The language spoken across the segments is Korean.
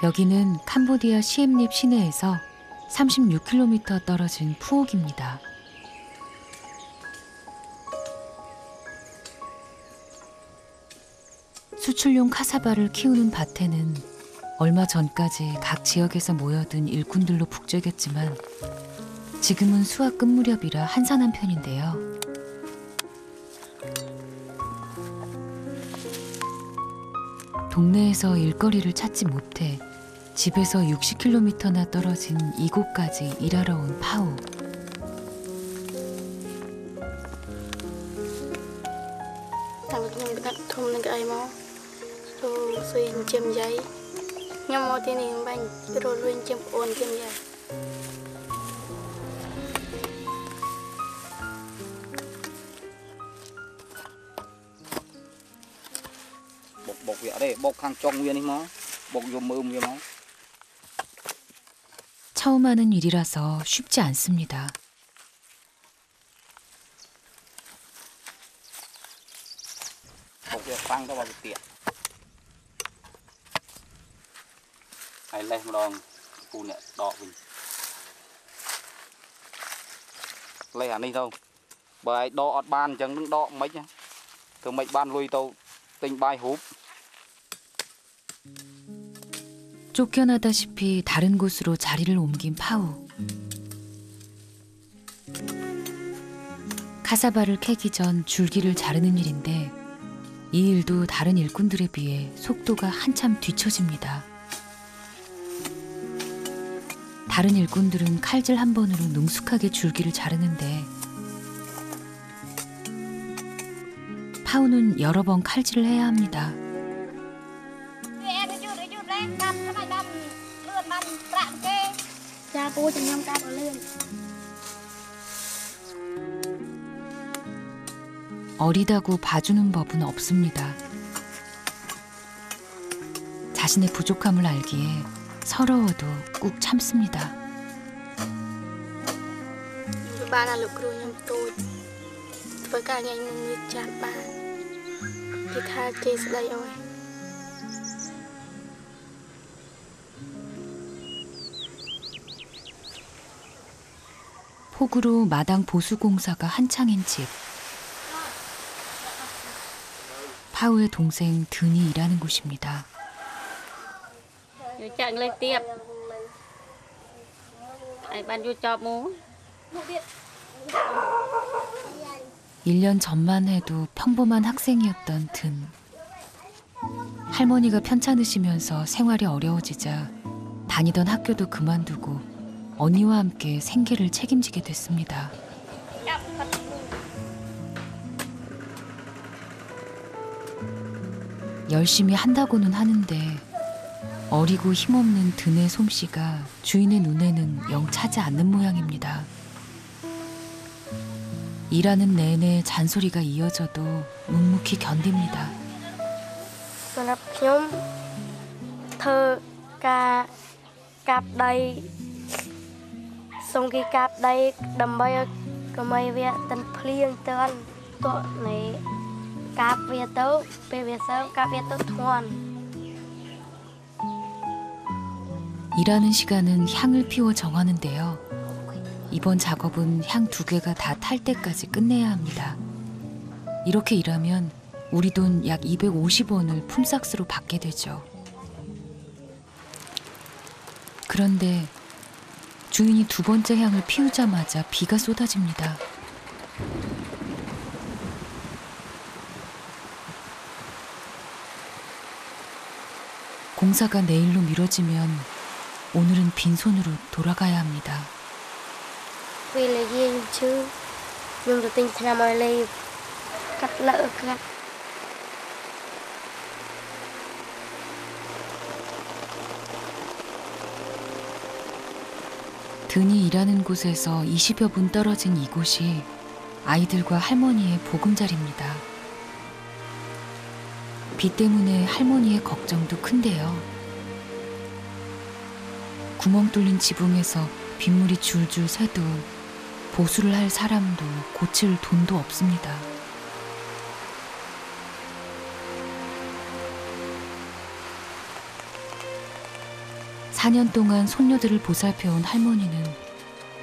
여기는 캄보디아 시엠립 시내에서 36km 떨어진 푸옥입니다. 수출용 카사바를 키우는 밭에는 얼마 전까지 각 지역에서 모여든 일꾼들로 북적였지만 지금은 수확 끝 무렵이라 한산한 편인데요. 동네에서 일거리를 찾지 못해 집에서 60km나 떨어진 이곳까지 일하러 온 파우. bột vẹo đây, bột hàng trong nguyên đi mà, bột dùng mơm vậy mà. 처음 하는 일이라서 쉽지 않습니다. bột vẹo phăng vào tiệm. Hay lên một đòn, phụ nè đọ mình. Lấy hẳn đi thôi. Bởi đọ ban chẳng đứng đọ mấy nhá. Cứ mấy ban lui tàu tinh bài húp. 쫓겨나다시피 다른 곳으로 자리를 옮긴 파우. 카사바를 캐기 전 줄기를 자르는 일인데 이 일도 다른 일꾼들에 비해 속도가 한참 뒤처집니다. 다른 일꾼들은 칼질 한 번으로 능숙하게 줄기를 자르는데 파우는 여러 번 칼질을 해야 합니다. 어리다고 봐주는 법은 없습니다. 자신의 부족함을 알기에 서러워도 꾹 참습니다. 폭우로 마당 보수 공사가 한창인 집. 파우의 동생 든이 일하는 곳입니다. 1년 전만 해도 평범한 학생이었던 든. 할머니가 편찮으시면서 생활이 어려워지자 다니던 학교도 그만두고 언니와 함께 생계를 책임지게 됐습니다. 열심히 한다고는 하는데 어리고 힘없는 든의 솜씨가 주인의 눈에는 영 차지 않는 모양입니다. 일하는 내내 잔소리가 이어져도 묵묵히 견딥니다. 일하는 시간은 향을 피워 정하는데요. 이번 작업은 향 2개가 다 탈 때까지 끝내야 합니다. 이렇게 일하면 우리 돈 약 250원을 품삯으로 받게 되죠. 그런데 주인이 2번째 향을 피우자마자 비가 쏟아집니다. 공사가 내일로 미뤄지면 오늘은 빈손으로 돌아가야 합니다. 든이 일하는 곳에서 20여 분 떨어진 이곳이 아이들과 할머니의 보금자리입니다. 비 때문에 할머니의 걱정도 큰데요. 구멍 뚫린 지붕에서 빗물이 줄줄 새도 보수를 할 사람도 고칠 돈도 없습니다. 4년 동안 손녀들을 보살펴온 할머니는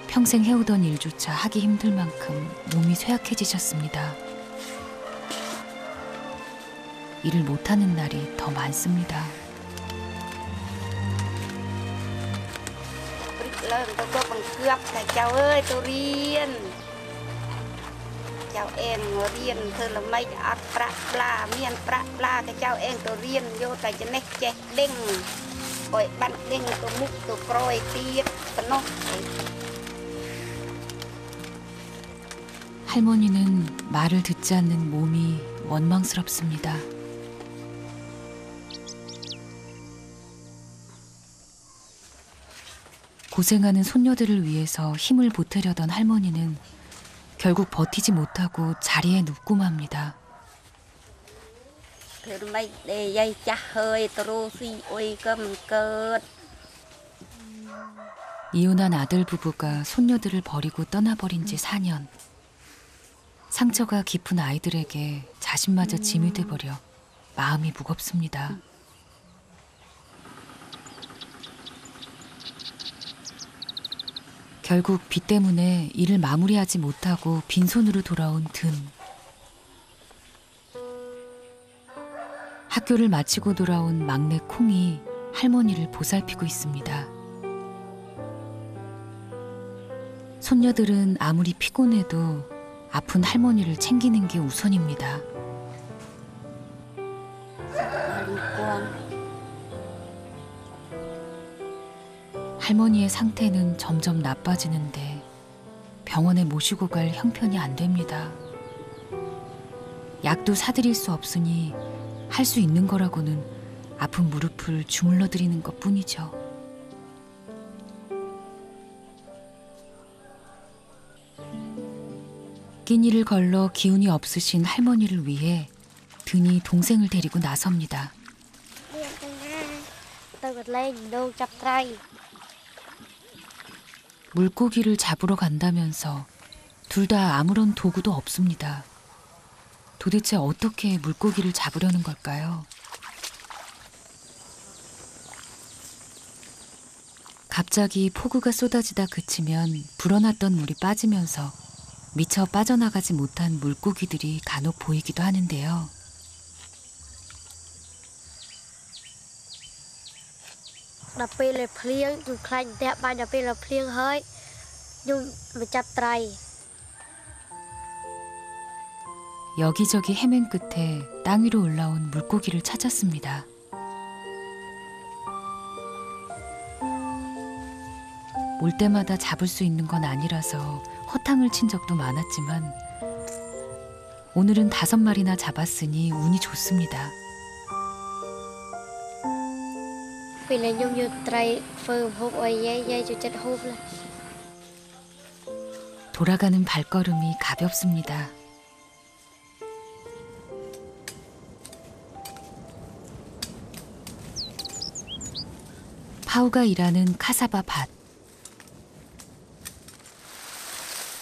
평생 해오던 일조차 하기 힘들 만큼 몸이 쇠약해지셨습니다. 일을 못하는 날이 더 많습니다. cháu em riêng thơ là mấy ắt pra miền pra cái cháu em tôi riêng vô tại cho nét che đinh rồi bắn đinh tôi múc tôi coi tiết nó. 할머니는 말을 듣지 않는 몸이 원망스럽습니다. 고생하는 손녀들을 위해서 힘을 보태려던 할머니는 결국 버티지 못하고 자리에 눕고 맙니다. 이혼한 아들 부부가 손녀들을 버리고 떠나버린 지 4년. 상처가 깊은 아이들에게 자신마저 짐이 돼버려 마음이 무겁습니다. 결국 빚 때문에 일을 마무리하지 못하고 빈손으로 돌아온 든. 학교를 마치고 돌아온 막내 콩이 할머니를 보살피고 있습니다. 손녀들은 아무리 피곤해도 아픈 할머니를 챙기는 게 우선입니다. 할머니의 상태는 점점 나빠지는데 병원에 모시고 갈 형편이 안 됩니다. 약도 사드릴 수 없으니 할 수 있는 거라고는 아픈 무릎을 주물러 드리는 것 뿐이죠. 끼니를 걸러 기운이 없으신 할머니를 위해 든이 동생을 데리고 나섭니다. 물고기를 잡으러 간다면서 둘 다 아무런 도구도 없습니다. 도대체 어떻게 물고기를 잡으려는 걸까요? 갑자기 폭우가 쏟아지다 그치면 불어났던 물이 빠지면서 미처 빠져나가지 못한 물고기들이 간혹 보이기도 하는데요. 여기저기 헤맨 끝에 땅 위로 올라온 물고기를 찾았습니다. 올 때마다 잡을 수 있는 건 아니라서 허탕을 친 적도 많았지만 오늘은 5마리나 잡았으니 운이 좋습니다. 돌아가는 발걸음이 가볍습니다. 파우가 일하는 카사바 밭.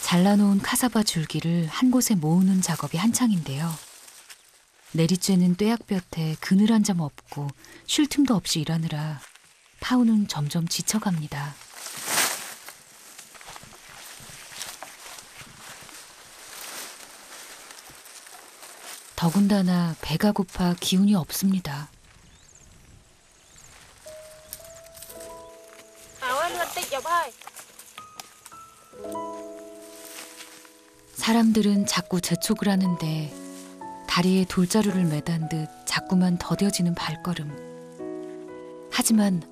잘라놓은 카사바 줄기를 한 곳에 모으는 작업이 한창인데요. 내리쬐는 뙤약볕에 그늘 한 점 없고 쉴 틈도 없이 일하느라 파우는 점점 지쳐갑니다. 더군다나 배가 고파 기운이 없습니다. 사람들은 자꾸 재촉을 하는데 다리에 돌자루를 매단 듯 자꾸만 더뎌지는 발걸음. 하지만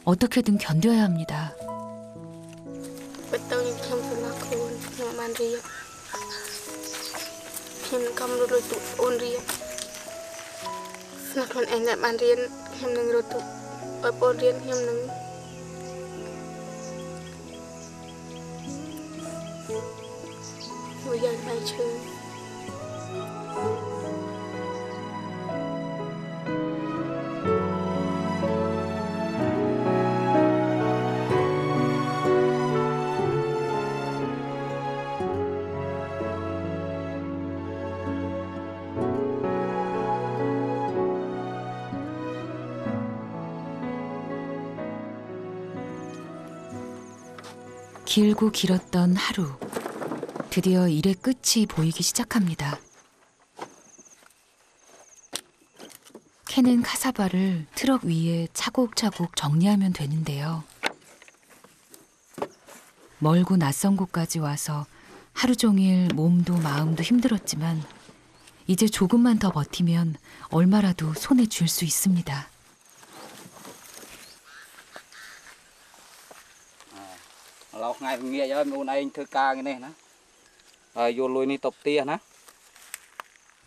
어떻게든 견뎌야 합니다. 길고 길었던 하루. 드디어 일의 끝이 보이기 시작합니다. 캐낸 카사바를 트럭 위에 차곡차곡 정리하면 되는데요. 멀고 낯선 곳까지 와서 하루 종일 몸도 마음도 힘들었지만 이제 조금만 더 버티면 얼마라도 손에 쥘 수 있습니다. lâu ngày nghe cho em anh thư ca cái này nè vô lui đi tập tia nè.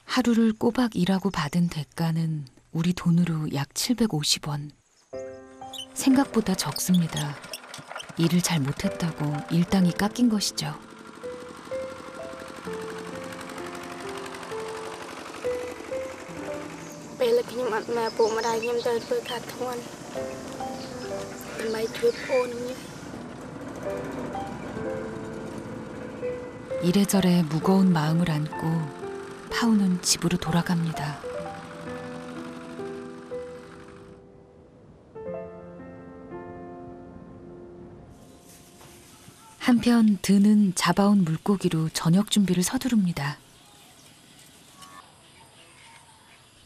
하루를 꼬박 일하고 받은 대가는 우리 돈으로 약 750원. 생각보다 적습니다. 일을 잘 못했다고 일당이 깎인 것이죠.ពេលខ្ញុំអត់មកពុកម្ដាយខ្ញុំទៅធ្វើការធ្ងន់ដើម្បីជួយប្អូនខ្ញុំ 이래저래 무거운 마음을 안고 파우는 집으로 돌아갑니다. 한편 드는 잡아온 물고기로 저녁 준비를 서두릅니다.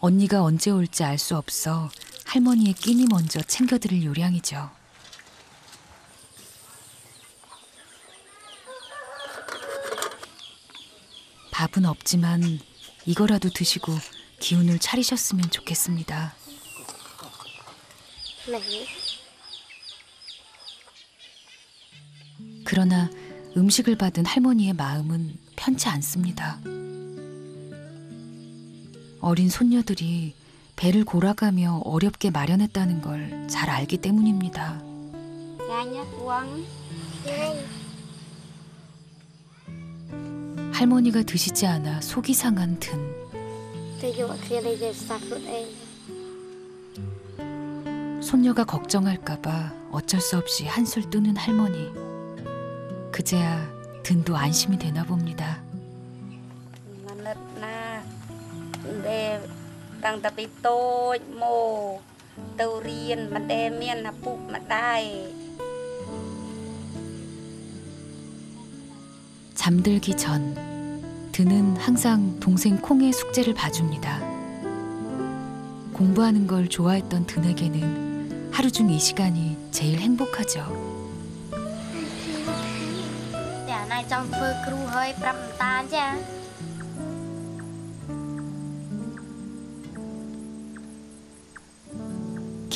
언니가 언제 올지 알 수 없어 할머니의 끼니 먼저 챙겨드릴 요량이죠. 밥은 없지만 이거라도 드시고 기운을 차리셨으면 좋겠습니다. 네. 그러나 음식을 받은 할머니의 마음은 편치 않습니다. 어린 손녀들이 배를 골아가며 어렵게 마련했다는 걸 잘 알기 때문입니다. 할머니가 드시지 않아 속이 상한 든. 손녀가 걱정할까봐 어쩔 수 없이 한술 뜨는 할머니. 그제야 든도 안심이 되나 봅니다. Tăng tập đi tôi mồ tàu riêng mà đem miên là phụ mà đai. 잠들기 전 드는 항상 동생 콩의 숙제를 봐줍니다. 공부하는 걸 좋아했던 드에게는 하루 중 이 시간이 제일 행복하죠. 야, 나 좀 크루 hơi 땀 자.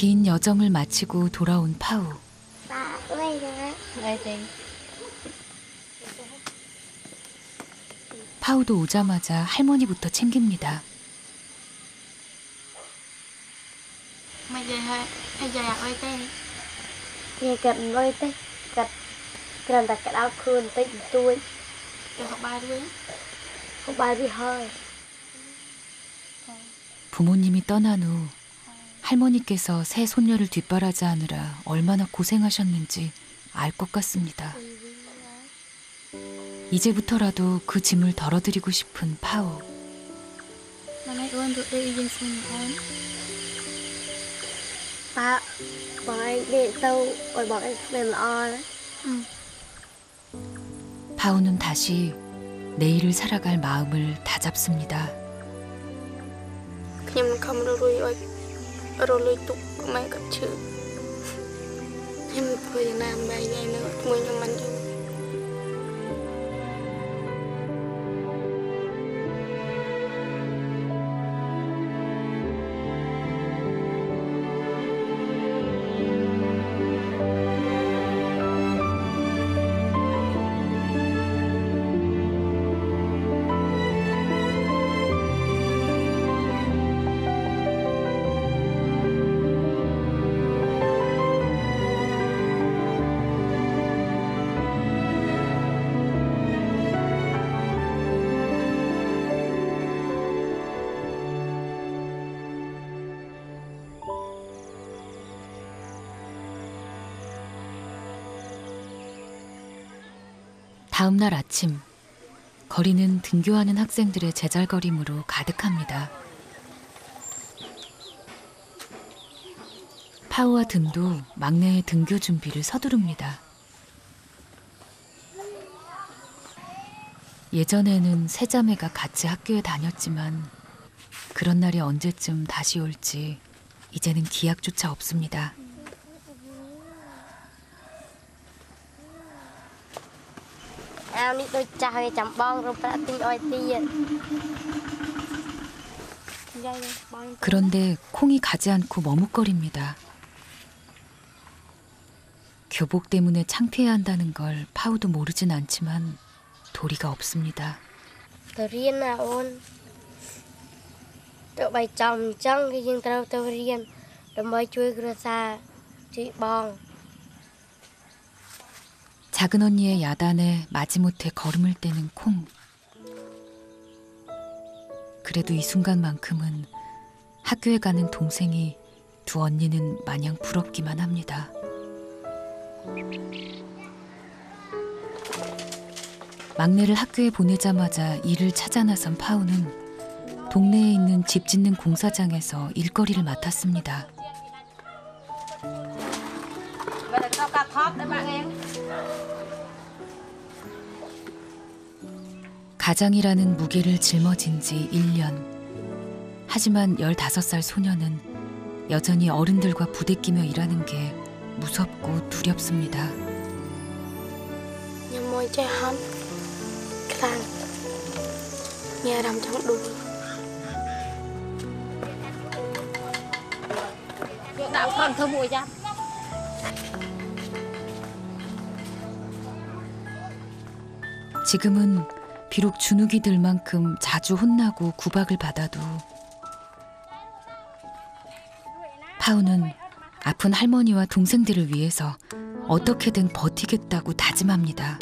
긴 여정을 마치고 돌아온 파우. 파우도 오자마자 할머니부터 챙깁니다. 부모님이 떠난 후 할머니께서 새 손녀를 뒷바라지하느라 얼마나 고생하셨는지 알 것 같습니다. 이제부터라도 그 짐을 덜어드리고 싶은 파우. 파우는 다시 내일을 살아갈 마음을 다잡습니다. rồi tục mày cất chữ em vừa làm bài này nữa mới cho mình 다음 날 아침, 거리는 등교하는 학생들의 제잘거림으로 가득합니다. 파우와 든도 막내의 등교 준비를 서두릅니다. 예전에는 세 자매가 같이 학교에 다녔지만 그런 날이 언제쯤 다시 올지 이제는 기약조차 없습니다. 그런데 콩이 가지 않고 머뭇거립니다. 교복 때문에 창피해야 한다는 걸 파우도 모르진 않지만 도리가 없습니다. 작은 언니의 야단에 마지못해 걸음을 떼는 콩. 그래도 이 순간만큼은 학교에 가는 동생이 두 언니는 마냥 부럽기만 합니다. 막내를 학교에 보내자마자 일을 찾아 나선 파우는 동네에 있는 집 짓는 공사장에서 일거리를 맡았습니다. 가장이라는 무게를 짊어진 지 1년. 하지만 15살 소녀는 여전히 어른들과 부대끼며 일하는 게 무섭고 두렵습니다. 지금은 비록 주눅이들만큼 자주 혼나고 구박을 받아도 파우는 아픈 할머니와 동생들을 위해서 어떻게든 버티겠다고 다짐합니다.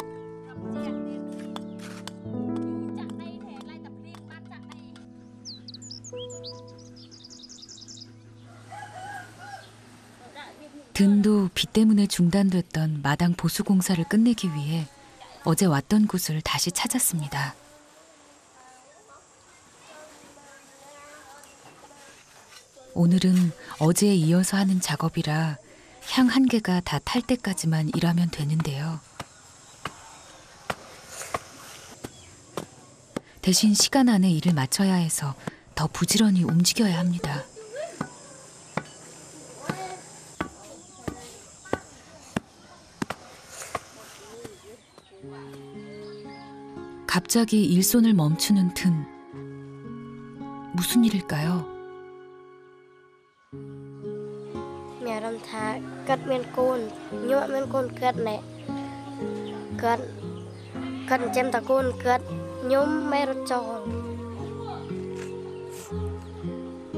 든도 비 때문에 중단됐던 마당 보수 공사를 끝내기 위해 어제 왔던 곳을 다시 찾았습니다. 오늘은 어제에 이어서 하는 작업이라 향 한 개가 다 탈 때까지만 일하면 되는데요. 대신 시간 안에 일을 마쳐야 해서 더 부지런히 움직여야 합니다. 갑자기 일손을 멈추는 틈. 무슨 일일까요?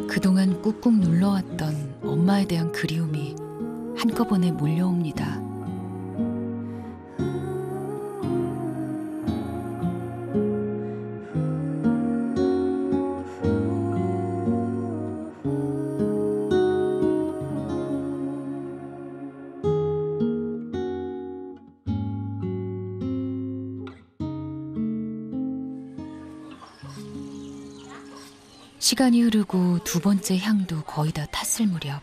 그동안 꾹꾹 눌러왔던 엄마에 대한 그리움이 한꺼번에 몰려옵니다. 시간이 흐르고 두 번째 향도 거의 다 탔을 무렵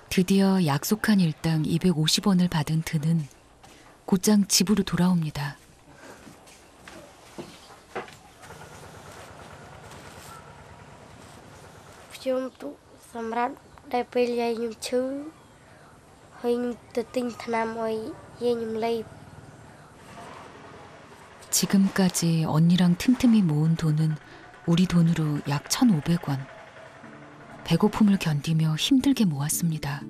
드디어 약속한 일당 250원을 받은 드는 곧장 집으로 돌아옵니다. 지금까지 언니랑 틈틈이 모은 돈은 우리 돈으로 약 1,500원. 배고픔을 견디며 힘들게 모았습니다.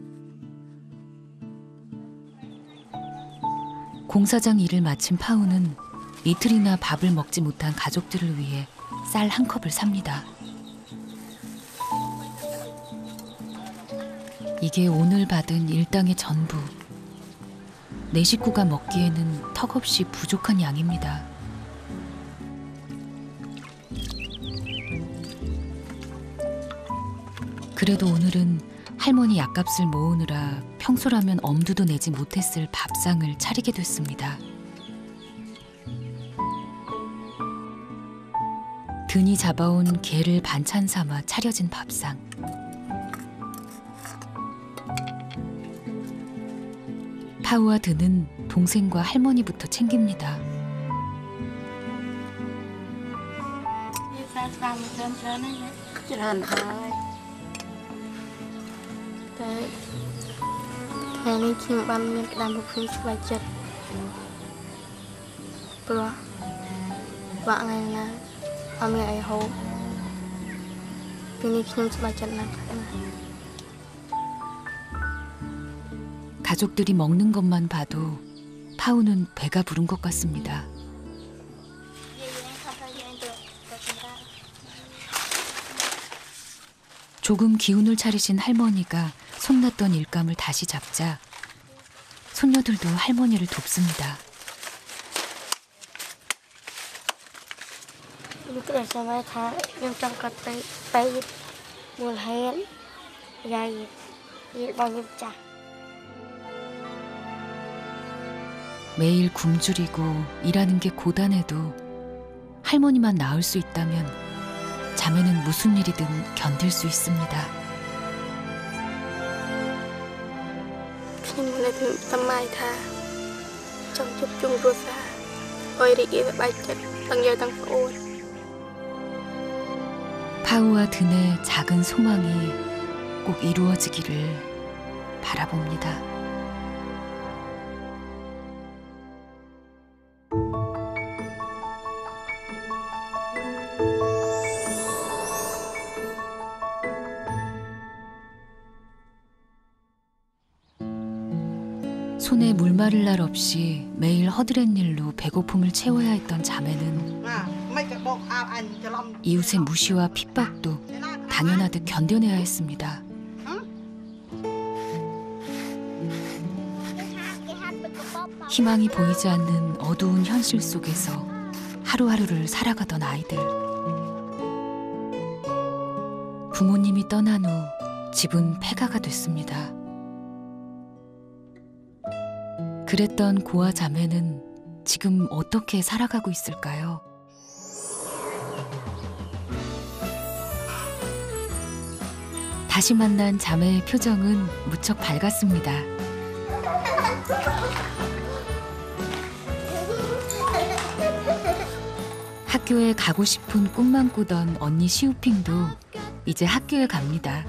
공사장 일을 마친 파우는 이틀이나 밥을 먹지 못한 가족들을 위해 쌀 한 컵을 삽니다. 이게 오늘 받은 일당의 전부. 네 식구가 먹기에는 턱없이 부족한 양입니다. 그래도 오늘은 할머니 약값을 모으느라 평소라면 엄두도 내지 못했을 밥상을 차리게 됐습니다. 든이 잡아온 게를 반찬 삼아 차려진 밥상. 파우와 든은 동생과 할머니부터 챙깁니다. ngày khi bạn mình làm một phim vài chật bữa vợ ngày là ông ngày hồ phim phim vài chật là 가족들이 먹는 것만 봐도 파우는 배가 부른 것 같습니다. 조금 기운을 차리신 할머니가 손났던 일감을 다시 잡자 손녀들도 할머니를 돕습니다. 매일 굶주리고 일하는 게 고단해도 할머니만 나을 수 있다면 자매는 무슨 일이든 견딜 수 있습니다. 파우와 든의 작은 소망이 꼭 이루어지기를 바라봅니다. 손에 물 마를 날 없이 매일 허드렛 일로 배고픔을 채워야 했던 자매는 이웃의 무시와 핍박도 당연하듯 견뎌내야 했습니다. 희망이 보이지 않는 어두운 현실 속에서 하루하루를 살아가던 아이들. 부모님이 떠난 후 집은 폐가가 됐습니다. 그랬던 고아 자매는 지금 어떻게 살아가고 있을까요? 다시 만난 자매의 표정은 무척 밝았습니다. 학교에 가고 싶은 꿈만 꾸던 언니 시우핑도 이제 학교에 갑니다.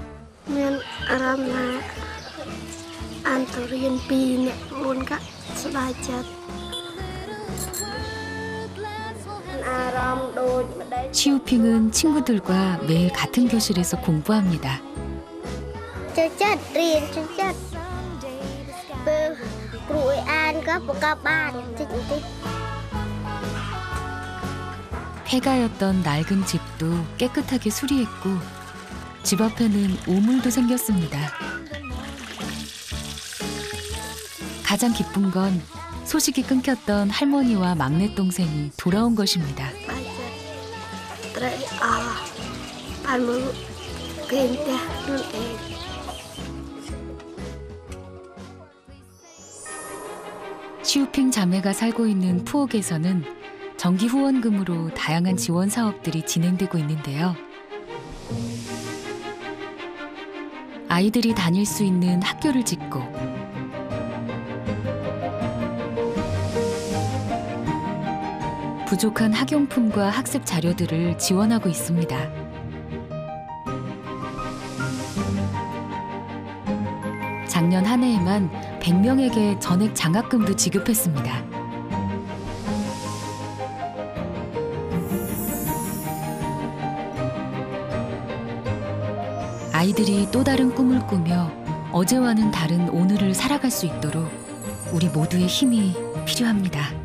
시우핑은 친구들과 매일 같은 교실에서 공부합니다. 폐가였던 낡은 집도 깨끗하게 수리했고 집 앞에는 우물도 생겼습니다. 가장 기쁜 건 소식이 끊겼던 할머니와 막내 동생이 돌아온 것입니다. 시우핑 자매가 살고 있는 푸옥에서는 정기 후원금으로 다양한 지원 사업들이 진행되고 있는데요. 아이들이 다닐 수 있는 학교를 짓고 부족한 학용품과 학습 자료들을 지원하고 있습니다. 작년 한 해에만 100명에게 전액 장학금도 지급했습니다. 아이들이 또 다른 꿈을 꾸며 어제와는 다른 오늘을 살아갈 수 있도록 우리 모두의 힘이 필요합니다.